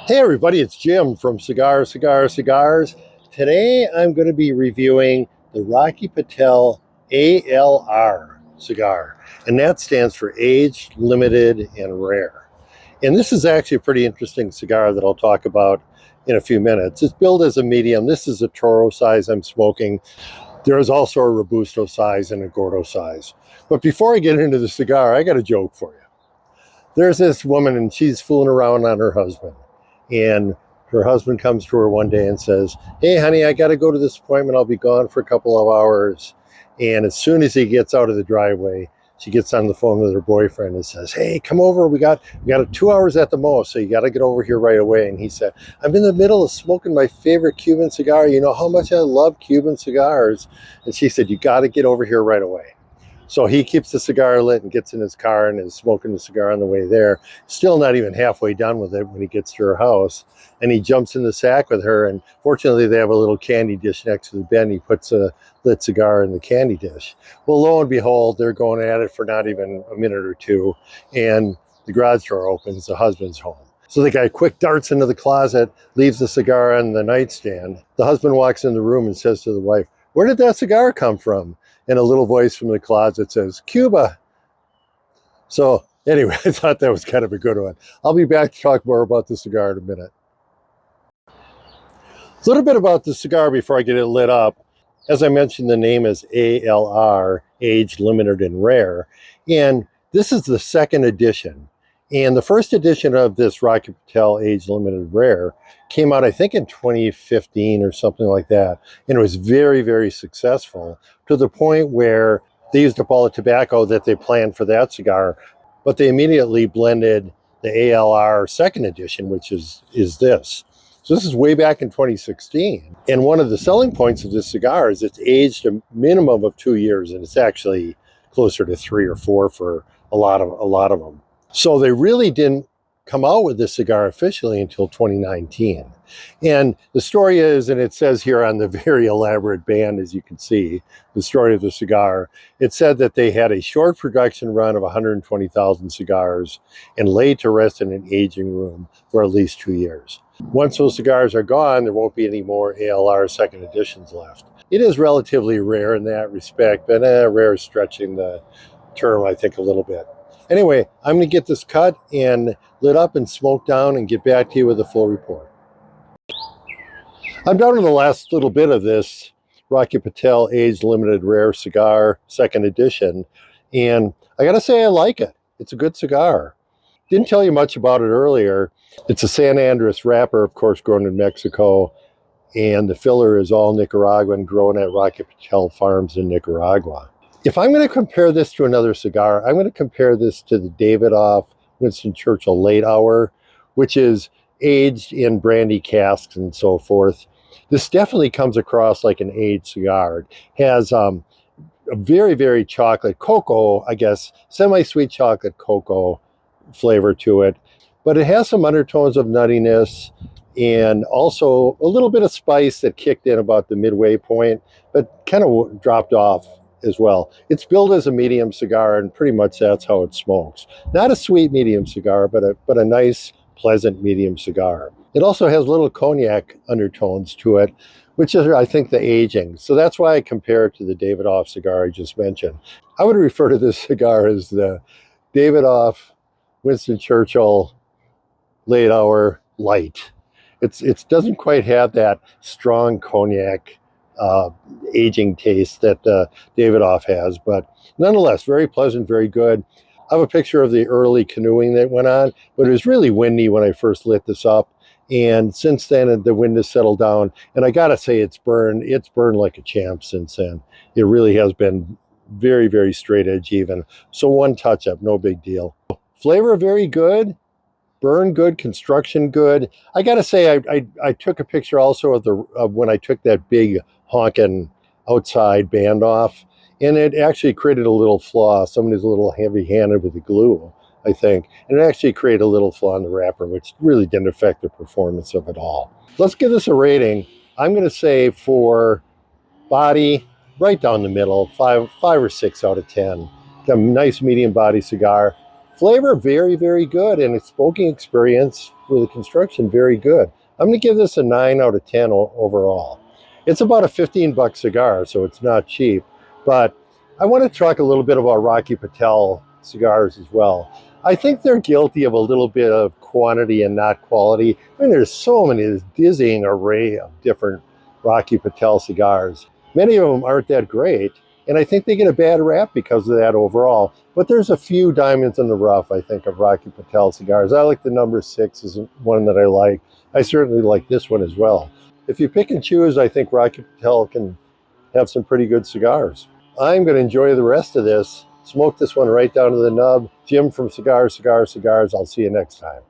Hey everybody, it's Jim from Cigars. Today I'm going to be reviewing the Rocky Patel ALR cigar, and that stands for Aged, Limited, and Rare. And this is actually a pretty interesting cigar that I'll talk about in a few minutes. It's billed as a medium. This is a Toro size I'm smoking. There is also a Robusto size and a Gordo size. But before I get into the cigar, I got a joke for you. There's this woman and she's fooling around on her husband. And her husband comes to her one day and says, "Hey, honey, I got to go to this appointment. I'll be gone for a couple of hours." And as soon as he gets out of the driveway, she gets on the phone with her boyfriend and says, "Hey, come over. We got 2 hours at the most, so you got to get over here right away." And he said, "I'm in the middle of smoking my favorite Cuban cigar. You know how much I love Cuban cigars." And she said, "You got to get over here right away." So he keeps the cigar lit and gets in his car and is smoking the cigar on the way there. Still not even halfway done with it when he gets to her house. And he jumps in the sack with her. And fortunately, they have a little candy dish next to the bed. And he puts a lit cigar in the candy dish. Well, lo and behold, they're going at it for not even a minute or two. And the garage door opens. The husband's home. So the guy quick darts into the closet, leaves the cigar on the nightstand. The husband walks in the room and says to the wife, "Where did that cigar come from?" And a little voice from the closet says, "Cuba." So anyway, I thought that was kind of a good one. I'll be back to talk more about the cigar in a minute. A little bit about the cigar before I get it lit up. As I mentioned, the name is ALR, Aged, Limited, and Rare. And this is the second edition. And the first edition of this Rocky Patel Aged, Limited, Rare came out, I think, in 2015 or something like that. And it was very, very successful to the point where they used up all the tobacco that they planned for that cigar, but they immediately blended the ALR Second Edition, which is this. So this is way back in 2016. And one of the selling points of this cigar is it's aged a minimum of 2 years, and it's actually closer to 3 or 4 for a lot of them. So they really didn't come out with this cigar officially until 2019. And the story is, and it says here on the very elaborate band, as you can see, the story of the cigar, it said that they had a short production run of 120,000 cigars and laid to rest in an aging room for at least 2 years. Once those cigars are gone, there won't be any more ALR Second Editions left. It is relatively rare in that respect, but rare is stretching the term, I think, a little bit. Anyway, I'm going to get this cut and lit up and smoked down and get back to you with a full report. I'm down to the last little bit of this Rocky Patel Aged, Limited, Rare cigar, Second Edition, and I got to say I like it. It's a good cigar. Didn't tell you much about it earlier. It's a San Andres wrapper, of course, grown in Mexico, and the filler is all Nicaraguan, grown at Rocky Patel Farms in Nicaragua. If I'm going to compare this to another cigar, I'm going to compare this to the Davidoff Winston Churchill Late Hour, which is aged in brandy casks and so forth. This definitely comes across like an aged cigar. It has a very, very chocolate cocoa, I guess, semi-sweet chocolate cocoa flavor to it, but it has some undertones of nuttiness and also a little bit of spice that kicked in about the midway point, but kind of dropped off as well. It's billed as a medium cigar, and pretty much that's how it smokes. Not a sweet medium cigar, but a nice, pleasant medium cigar. It also has little cognac undertones to it, which is, I think, the aging. So that's why I compare it to the Davidoff cigar I just mentioned. I would refer to this cigar as the Davidoff Winston Churchill Late Hour Light. It doesn't quite have that strong cognac aging taste that Davidoff has, but nonetheless, very pleasant, very good. I have a picture of the early canoeing that went on, but it was really windy when I first lit this up. And since then, the wind has settled down. And I got to say, it's burned like a champ since then. It really has been very, very straight edge even. So one touch up, no big deal. Flavor very good. Burn good, construction good. I gotta say, I took a picture also of when I took that big honking outside band off, and it actually created a little flaw. Somebody's a little heavy-handed with the glue, I think, and it actually created a little flaw in the wrapper, which really didn't affect the performance of it all. Let's give this a rating. I'm gonna say for body, right down the middle, five or 6 out of 10. A nice medium body cigar. Flavor, very, very good. And its smoking experience for the construction, very good. I'm going to give this a 9 out of 10 overall. It's about a 15-buck cigar, so it's not cheap. But I want to talk a little bit about Rocky Patel cigars as well. I think they're guilty of a little bit of quantity and not quality. I mean, there's so many, this dizzying array of different Rocky Patel cigars. Many of them aren't that great, and I think they get a bad rap because of that overall. But there's a few diamonds in the rough, I think, of Rocky Patel cigars. I like the number 6 is one that I like. I certainly like this one as well. If you pick and choose, I think Rocky Patel can have some pretty good cigars. I'm going to enjoy the rest of this. Smoke this one right down to the nub. Jim from Cigars. I'll see you next time.